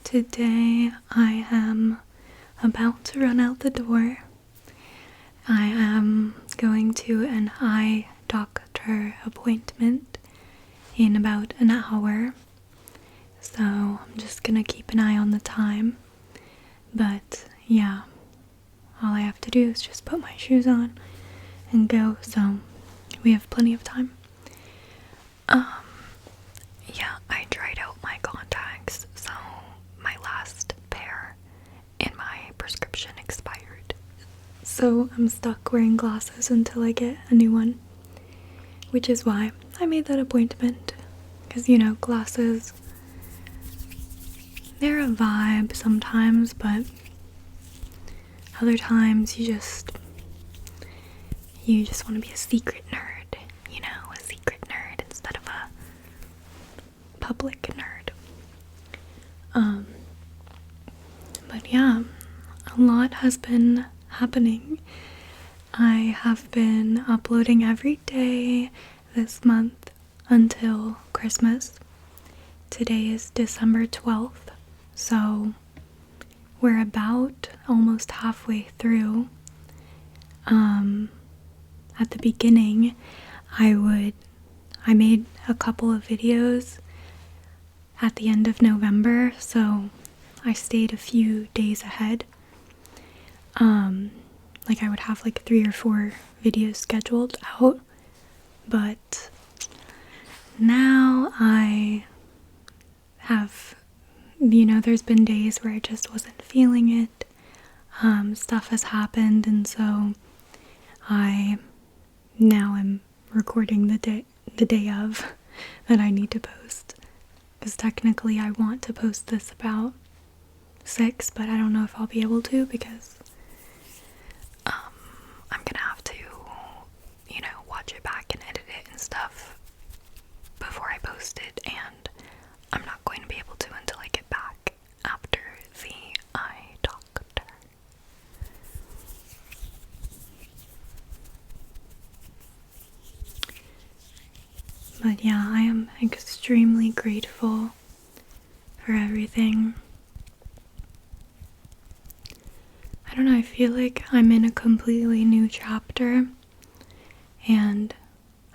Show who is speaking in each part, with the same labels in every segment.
Speaker 1: today I am about to run out the door. I am going to an eye doctor appointment in about an hour, so I'm just gonna keep an eye on the time. But yeah, all I have to do is just put my shoes on and go, so we have plenty of time. Yeah, I tried out my contacts, so my last pair in my prescription expired. So I'm stuck wearing glasses until I get a new one, which is why I made that appointment. Because, glasses, they're a vibe sometimes, but other times you just want to be a secret nerd, a secret nerd instead of a public nerd. But yeah, a lot has been happening. I have been uploading every day this month until Christmas. Today is December 12th, so we're about almost halfway through. At the beginning, I made a couple of videos at the end of November, so I stayed a few days ahead. I would have 3 or 4 videos scheduled out, but now I have, there's been days where I just wasn't feeling it. Stuff has happened, and so I now am recording the day of that I need to post. Because technically I want to post this about 6, but I don't know if I'll be able to because I'm gonna have to, watch it back and edit it and stuff before I post it, and I'm not going to be able to until I get back after the eye doctor. But yeah, I am extremely grateful for everything. I don't know, I feel like I'm in a completely new chapter, and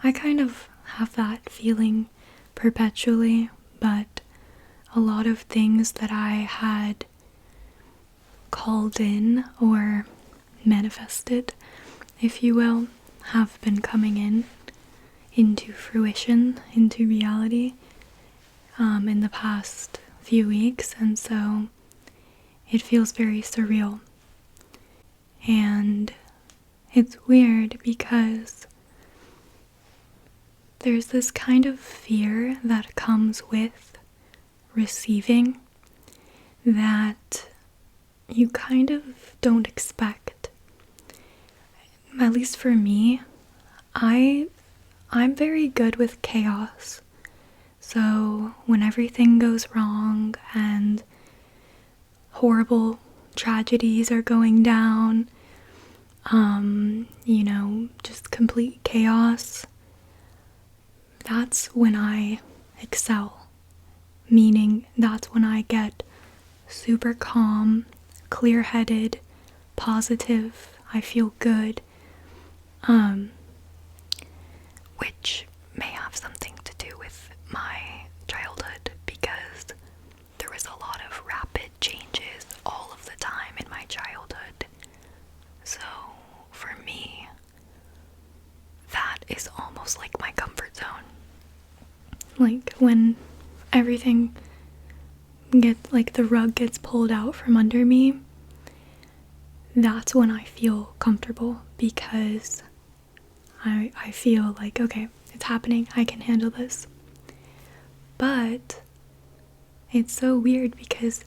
Speaker 1: I kind of have that feeling perpetually, but a lot of things that I had called in or manifested, if you will, have been coming into fruition, into reality, in the past few weeks, and so it feels very surreal. And it's weird because there's this kind of fear that comes with receiving that you kind of don't expect. At least for me, I'm very good with chaos. So when everything goes wrong and horrible tragedies are going down, just complete chaos, that's when I excel. Meaning that's when I get super calm, clear-headed, positive, I feel good, which may have something to do with my childhood because there was a lot of rapid changes all of the time in my childhood. So for me, that is almost like my comfort zone. Like when everything the rug gets pulled out from under me, that's when I feel comfortable because I feel like, okay, it's happening, I can handle this. But it's so weird because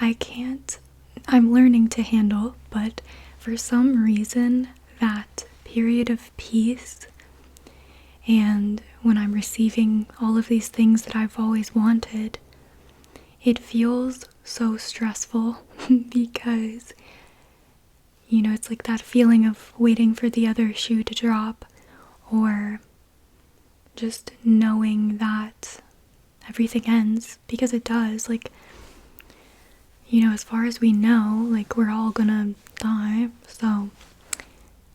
Speaker 1: I'm learning to handle, but for some reason that period of peace and when I'm receiving all of these things that I've always wanted, it feels so stressful because it's like that feeling of waiting for the other shoe to drop, or just knowing that everything ends, because it does. Like,
Speaker 2: as far as we know, like, we're all gonna die, so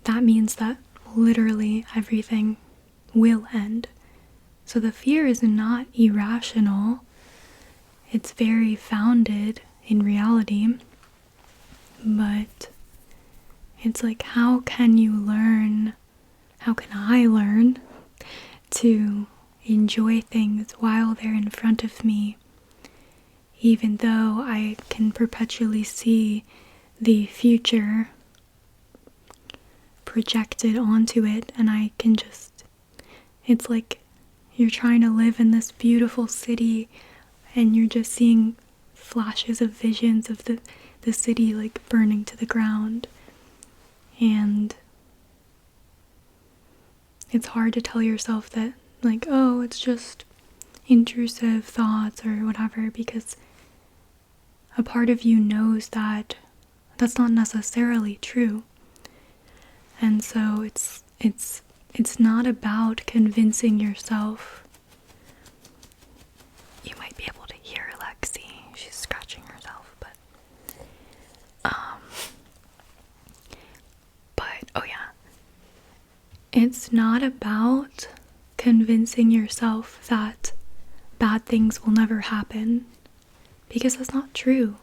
Speaker 2: that means that literally everything will end. So the fear is not irrational, it's very founded in reality, but it's like, how can I learn to enjoy things while they're in front of me, even though I can perpetually see the future projected onto it, and I can just, it's like you're trying to live in this beautiful city and you're just seeing flashes of visions of the city like burning to the ground, and it's hard to tell yourself that, like, oh, it's just intrusive thoughts or whatever, because a part of you knows that that's not necessarily true. And so it's not about convincing yourself.
Speaker 1: You might be able to hear Lexi. She's scratching herself, but oh yeah.
Speaker 2: It's not about convincing yourself that bad things will never happen, because that's not true.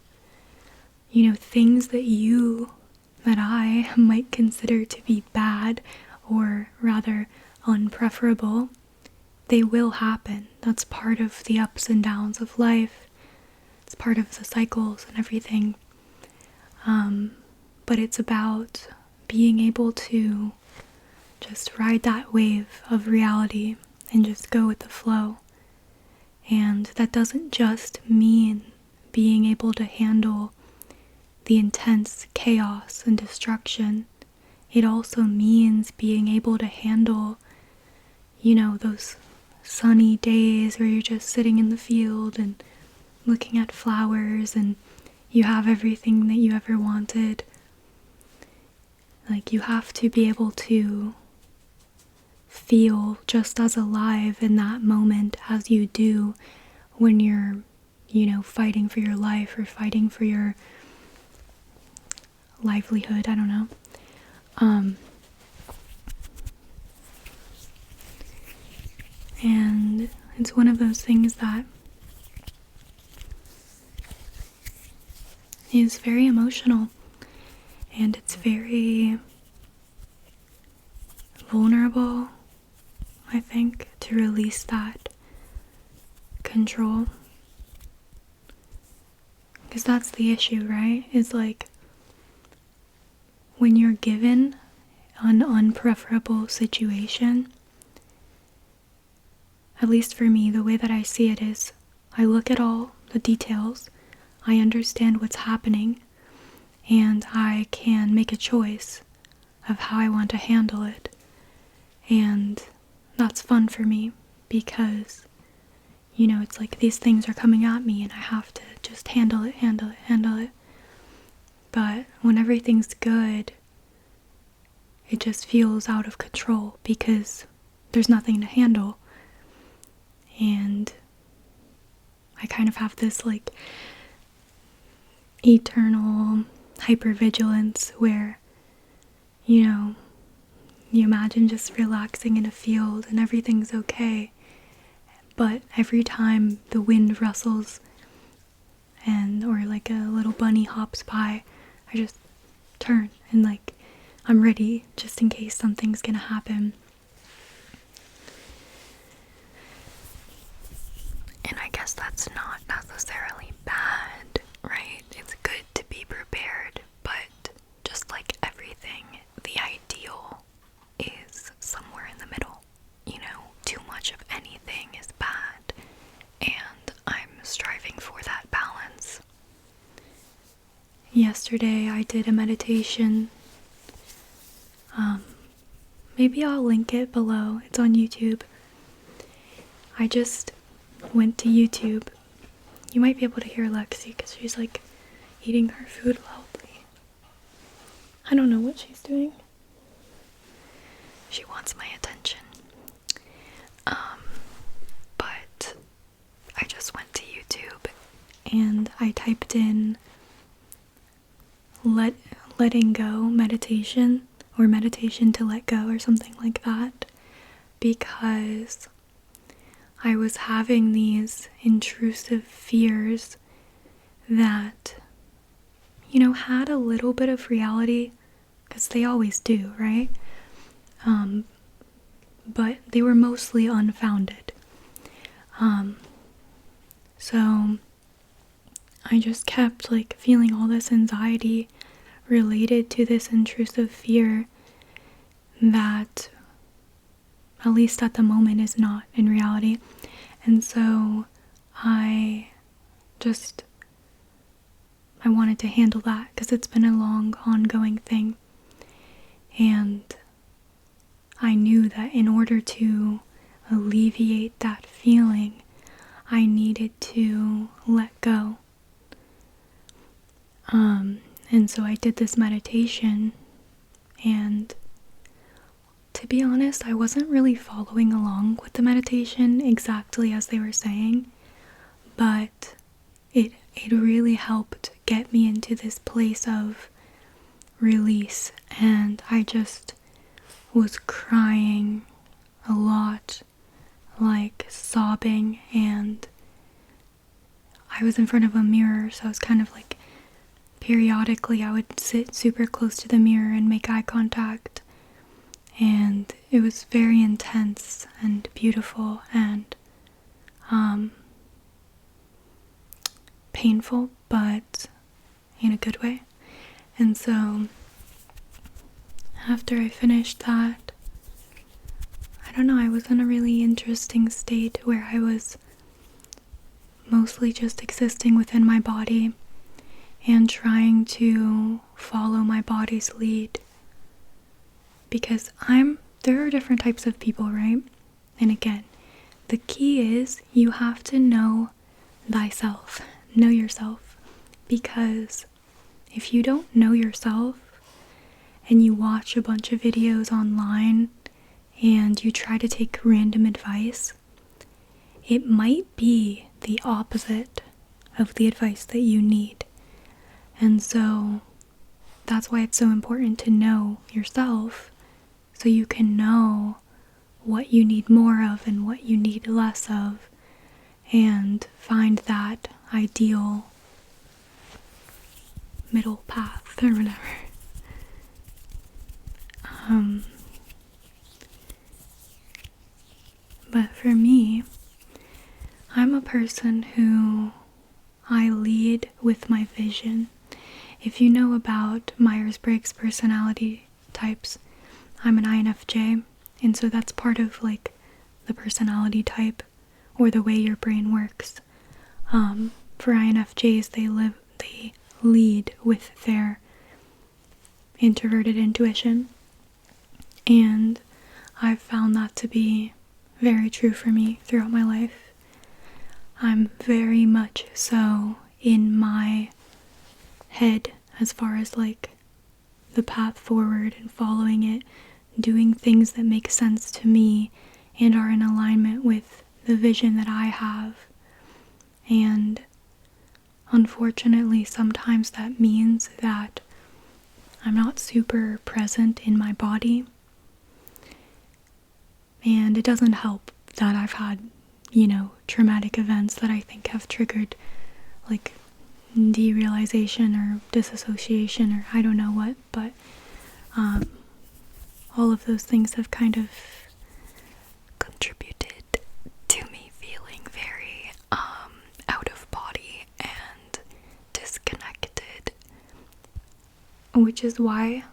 Speaker 2: Things that I might consider to be bad, or rather unpreferable, they will happen. That's part of the ups and downs of life. It's part of the cycles and everything. But it's about being able to just ride that wave of reality and just go with the flow. And that doesn't just mean being able to handle the intense chaos and destruction. It also means being able to handle, those sunny days where you're just sitting in the field and looking at flowers and you have everything that you ever wanted. Like, you have to be able to feel just as alive in that moment as you do when you're, fighting for your life or fighting for your livelihood. I don't know. And it's one of those things that is very emotional, and it's very vulnerable, I think, to release that control. Because that's the issue, right? Is like, when you're given an unpreferable situation, at least for me, the way that I see it is, I look at all the details, I understand what's happening, and I can make a choice of how I want to handle it. And that's fun for me, because, it's like these things are coming at me and I have to just handle it. But when everything's good, it just feels out of control because there's nothing to handle. And I kind of have this like eternal hypervigilance where, you imagine just relaxing in a field and everything's okay. But every time the wind rustles or like a little bunny hops by, I just turn and like I'm ready just in case something's gonna happen.
Speaker 1: And I guess that's not necessarily bad, right? It's good to be prepared, but just like everything, the ideal is somewhere in the middle. Too much of anything is bad, and I'm striving for that balance.
Speaker 2: Yesterday I did a meditation. Maybe I'll link it below. It's on YouTube. I just went to YouTube. You might be able to hear Lexi because she's like eating her food loudly. I don't know what she's doing.
Speaker 1: She wants my attention. But I just went to YouTube
Speaker 2: and I typed in letting go meditation, or meditation to let go, or something like that, because I was having these intrusive fears that, had a little bit of reality, because they always do, right? But they were mostly unfounded. So I just kept feeling all this anxiety related to this intrusive fear that, at least at the moment, is not in reality. And so I wanted to handle that, because it's been a long ongoing thing. And I knew that in order to alleviate that feeling, I needed to let go. And so I did this meditation, and to be honest, I wasn't really following along with the meditation exactly as they were saying, but it really helped get me into this place of release, and I just was crying a lot, sobbing, and I was in front of a mirror, so I was kind of periodically I would sit super close to the mirror and make eye contact, and it was very intense and beautiful and painful, but in a good way. And so after I finished that, I don't know, I was in a really interesting state where I was mostly just existing within my body and trying to follow my body's lead, because there are different types of people, right? And again, the key is you have to know thyself, know yourself, because if you don't know yourself and you watch a bunch of videos online and you try to take random advice, it might be the opposite of the advice that you need. And so that's why it's so important to know yourself, so you can know what you need more of and what you need less of, and find that ideal middle path or whatever. But for me, I'm a person who I lead with my vision. If you know about Myers-Briggs personality types, I'm an INFJ, and so that's part of the personality type, or the way your brain works. For INFJs, they lead with their introverted intuition, and I've found that to be very true for me throughout my life. I'm very much so in my head as far as the path forward and following it, doing things that make sense to me and are in alignment with the vision that I have. And unfortunately, sometimes that means that I'm not super present in my body, and it doesn't help that I've had, traumatic events that I think have triggered derealization or disassociation or I don't know what, but all of those things have kind of contributed to me feeling very out of body and disconnected, which is why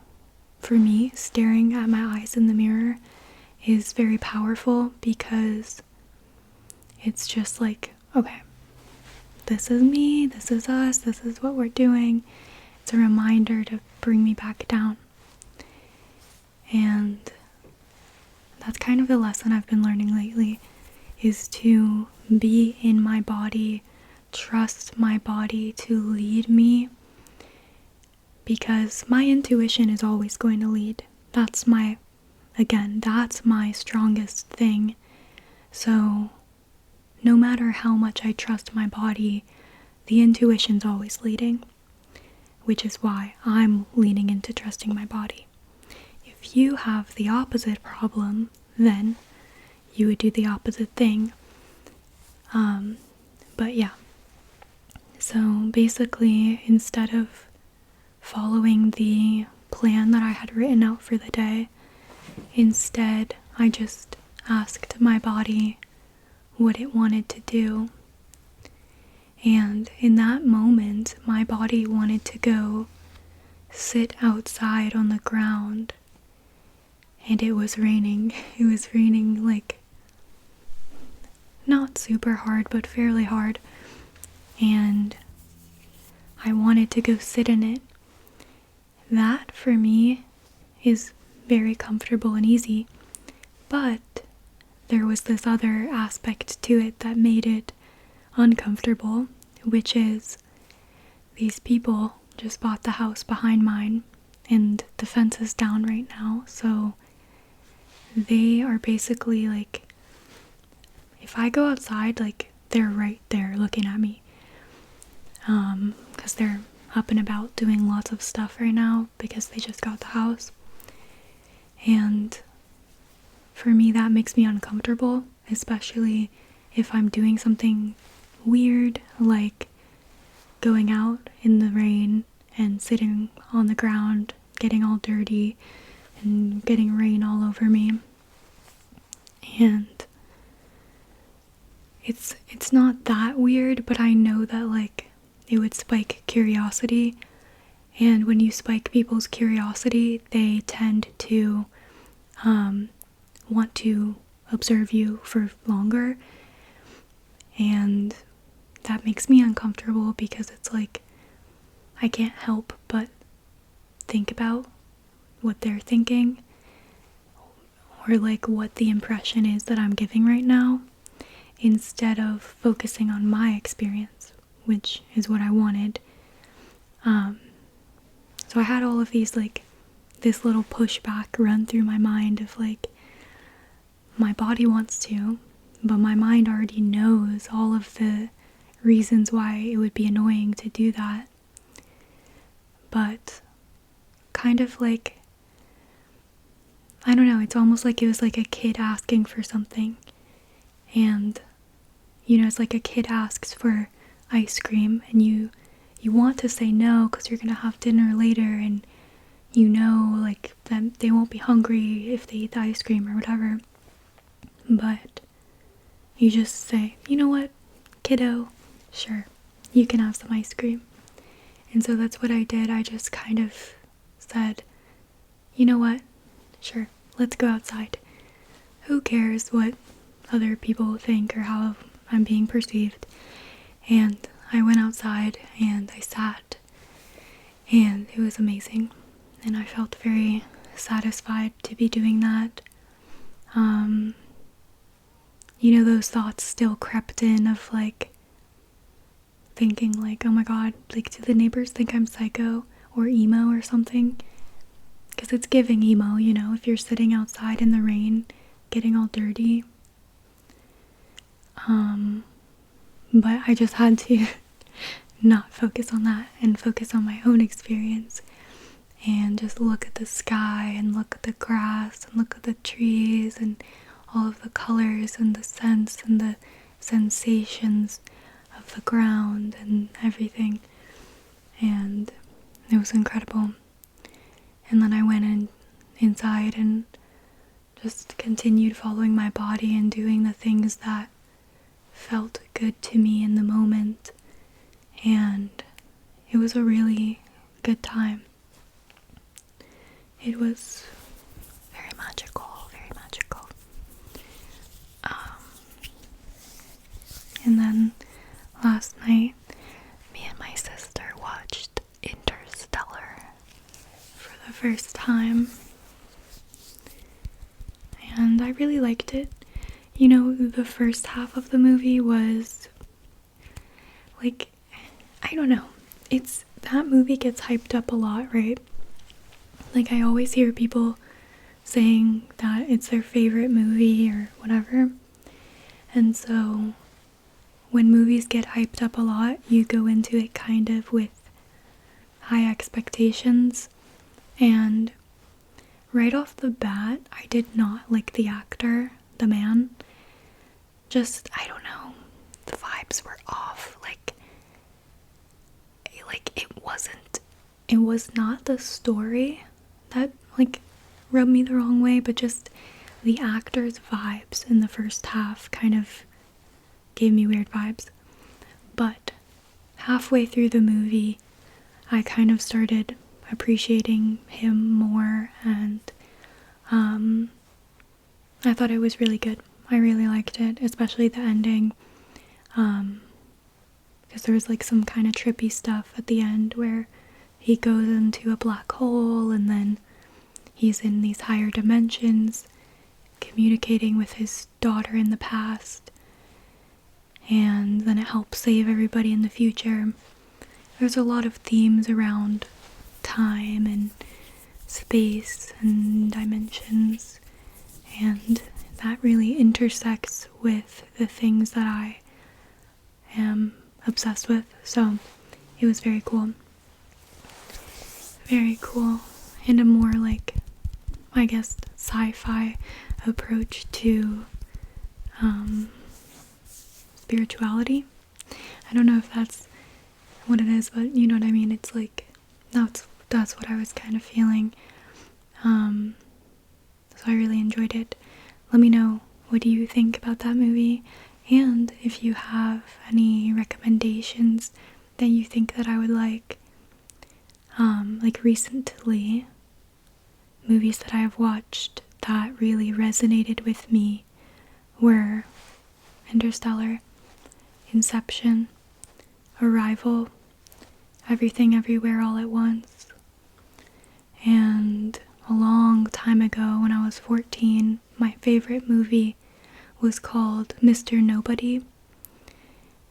Speaker 2: for me staring at my eyes in the mirror is very powerful, because it's just okay, this is me, this is us, this is what we're doing. It's a reminder to bring me back down. And that's kind of the lesson I've been learning lately, is to be in my body, trust my body to lead me, because my intuition is always going to lead. That's my strongest thing. So no matter how much I trust my body, the intuition's always leading, which is why I'm leaning into trusting my body. If you have the opposite problem, then you would do the opposite thing. But yeah. So basically, instead of following the plan that I had written out for the day, instead I just asked my body what it wanted to do. And in that moment, my body wanted to go sit outside on the ground. And it was raining. It was raining like not super hard, but fairly hard. And I wanted to go sit in it. That for me is very comfortable and easy. But there was this other aspect to it that made it uncomfortable, which is these people just bought the house behind mine and the fence is down right now, so they are basically like, if I go outside, like, they're right there looking at me, because they're up and about doing lots of stuff right now because they just got the house. And for me, that makes me uncomfortable, especially if I'm doing something weird, like going out in the rain and sitting on the ground, getting all dirty and getting rain all over me. And it's not that weird, but I know that like it would spike curiosity, and when you spike people's curiosity, they tend to want to observe you for longer, and that makes me uncomfortable because it's like I can't help but think about what they're thinking, or like what the impression is that I'm giving right now, instead of focusing on my experience, which is what I wanted. So I had all of these, like, this little pushback run through my mind of like, my body wants to, but my mind already knows all of the reasons why it would be annoying to do that. But kind of like, I don't know, it's almost like it was like a kid asking for something. And, you know, it's like a kid asks for ice cream and you want to say no because you're gonna have dinner later, and you know, like, that they won't be hungry if they eat the ice cream or whatever. But you just say, you know what, kiddo, sure, you can have some ice cream. And so that's what I did. I just kind of said, you know what, sure, let's go outside. Who cares what other people think or how I'm being perceived? And I went outside and I sat, and it was amazing. And I felt very satisfied to be doing that. You know, those thoughts still crept in of like thinking like, oh my god, like, do the neighbors think I'm psycho or emo or something? Because it's giving emo, you know, if you're sitting outside in the rain getting all dirty. But I just had to not focus on that and focus on my own experience, and just look at the sky and look at the grass and look at the trees and all of the colors and the scents and the sensations of the ground and everything. And it was incredible. And then I went inside and just continued following my body and doing the things that felt good to me in the moment. And it was a really good time. It was very magical, very magical. And then last night, me and my sister watched Interstellar for the first time. And I really liked it. You know, the first half of the movie was like, I don't know. That movie gets hyped up a lot, right? Like, I always hear people saying that it's their favorite movie or whatever. And so when movies get hyped up a lot, you go into it kind of with high expectations, and right off the bat, I did not like the actor, the man. Just, I don't know, the vibes were off. Like it was not the story that, like, rubbed me the wrong way, but just the actor's vibes in the first half kind of gave me weird vibes. But halfway through the movie, I kind of started appreciating him more, and I thought it was really good. I really liked it, especially the ending, because there was like some kind of trippy stuff at the end where he goes into a black hole and then he's in these higher dimensions communicating with his daughter in the past, and then it helps save everybody in the future. There's a lot of themes around time and space and dimensions, and that really intersects with the things that I am obsessed with. So it was very cool. Very cool. And a more, like, I guess, sci-fi approach to spirituality. I don't know if that's what it is, but you know what I mean. It's like, that's what I was kind of feeling. So I really enjoyed it. Let me know, what do you think about that movie? And if you have any recommendations that you think that I would like recently, movies that I have watched that really resonated with me were Interstellar, Inception, Arrival, Everything Everywhere All at Once, and a long time ago when I was 14, my favorite movie was called Mr. Nobody,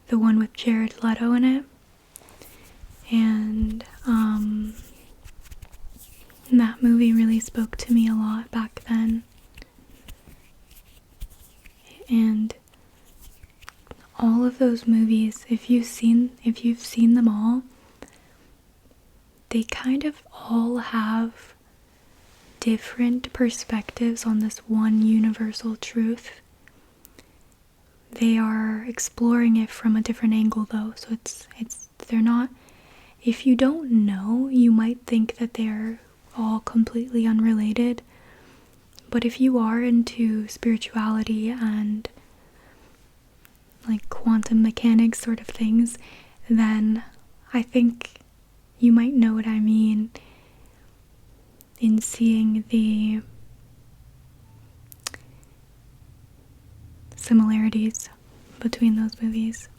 Speaker 2: the one with Jared Leto in it. And that movie really spoke to me a lot back then. And all of those movies, if you've seen them all, they kind of all have different perspectives on this one universal truth. They are exploring it from a different angle though, so they're not, if you don't know, you might think that they're all completely unrelated, but if you are into spirituality and like quantum mechanics sort of things, then I think you might know what I mean in seeing the similarities between those movies.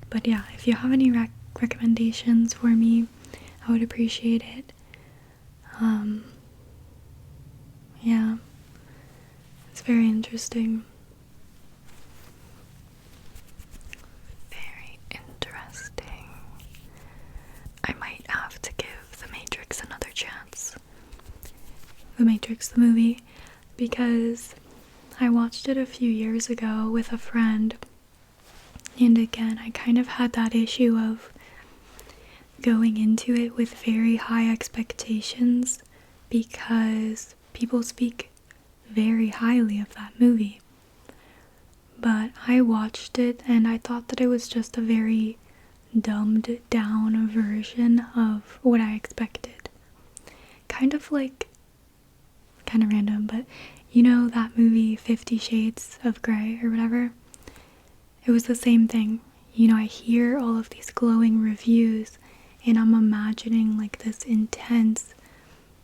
Speaker 2: But yeah, if you have any recommendations for me, I would appreciate it. Yeah, it's very interesting. Very interesting. I might have to give The Matrix another chance. The Matrix, the movie, because I watched it a few years ago with a friend, and again, I kind of had that issue of going into it with very high expectations because people speak very highly of that movie. But I watched it and I thought that it was just a very dumbed down version of what I expected. Kind of random, but you know that movie 50 Shades of Grey or whatever? It was the same thing. You know, I hear all of these glowing reviews and I'm imagining like this intense,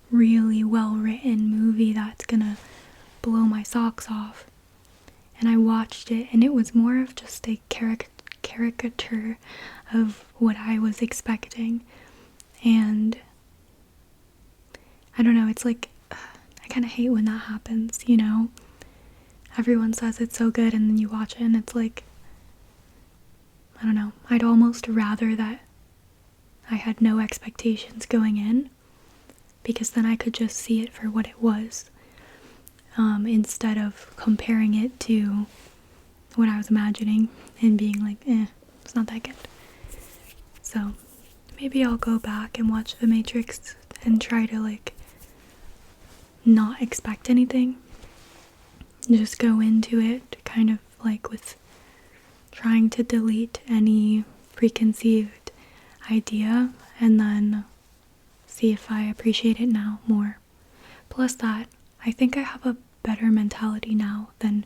Speaker 2: really well written movie that's gonna blow my socks off. And I watched it and it was more of just a caricature of what I was expecting. And I don't know, it's like, I kind of hate when that happens, you know? Everyone says it's so good and then you watch it and it's like, I don't know, I'd almost rather that I had no expectations going in, because then I could just see it for what it was, instead of comparing it to what I was imagining and being like, it's not that good. So, maybe I'll go back and watch The Matrix and try to like not expect anything. Just go into it kind of like with trying to delete any preconceived idea and then see if I appreciate it now more. Plus that, I think I have a better mentality now than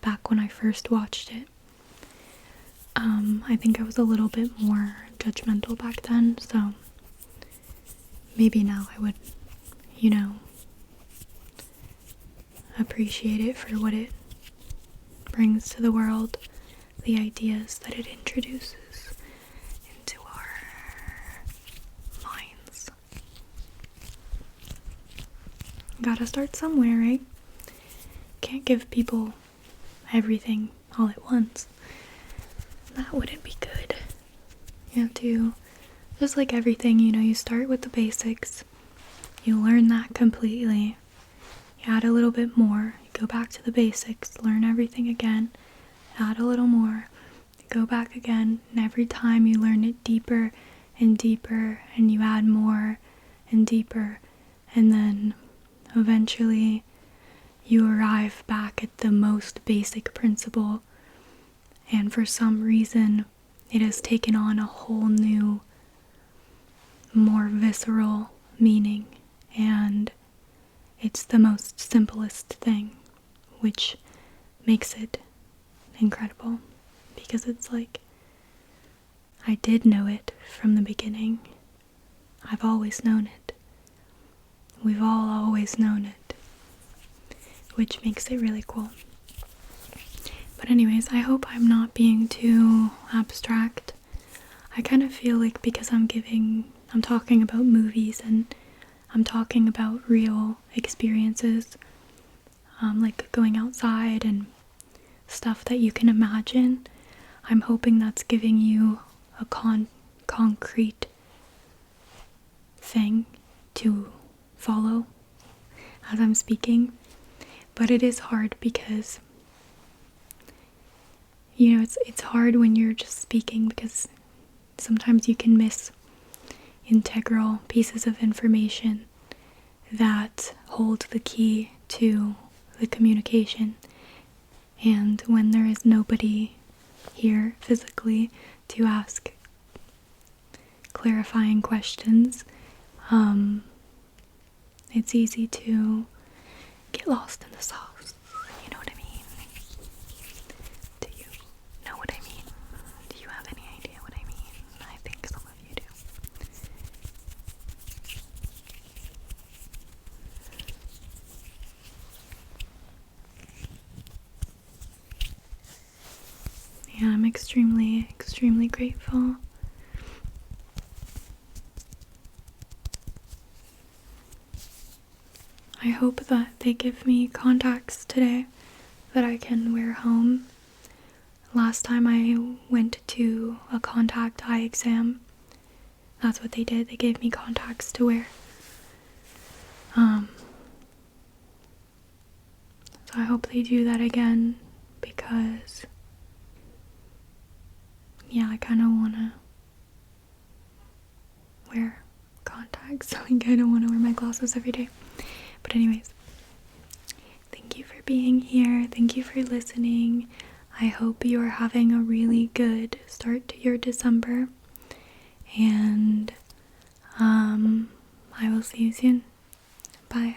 Speaker 2: back when I first watched it. I think I was a little bit more judgmental back then, so maybe now I would, appreciate it for what it brings to the world, the ideas that it introduces into our minds. Gotta start somewhere, right? Can't give people everything all at once. That wouldn't be good. You have to, just like everything, you start with the basics. You learn that completely. You add a little bit more. You go back to the basics, learn everything again, add a little more, you go back again, and every time you learn it deeper and deeper, and you add more and deeper, and then eventually you arrive back at the most basic principle, and for some reason it has taken on a whole new, more visceral meaning, and it's the most simplest thing, which makes it incredible, because it's like, I did know it from the beginning. I've always known it. We've all always known it, which makes it really cool. But anyways, I hope I'm not being too abstract. I kind of feel like because I'm talking about movies and I'm talking about real experiences, like going outside and stuff that you can imagine, I'm hoping that's giving you a concrete thing to follow as I'm speaking. But it is hard because it's hard when you're just speaking, because sometimes you can miss integral pieces of information that hold the key to the communication. And when there is nobody here physically to ask clarifying questions, it's easy to get lost in the sauce. You know what I mean? Do you know what I mean? Do you have any idea what I mean? I think some of you do. Yeah, I'm extremely, extremely grateful. I hope that they give me contacts today that I can wear home. Last time I went to a contact eye exam, that's what they did. They gave me contacts to wear. So I hope they do that again, because I kind of want to wear contacts. Like, I don't want to wear my glasses every day. But anyways, thank you for being here. Thank you for listening. I hope you are having a really good start to your December. And I will see you soon. Bye.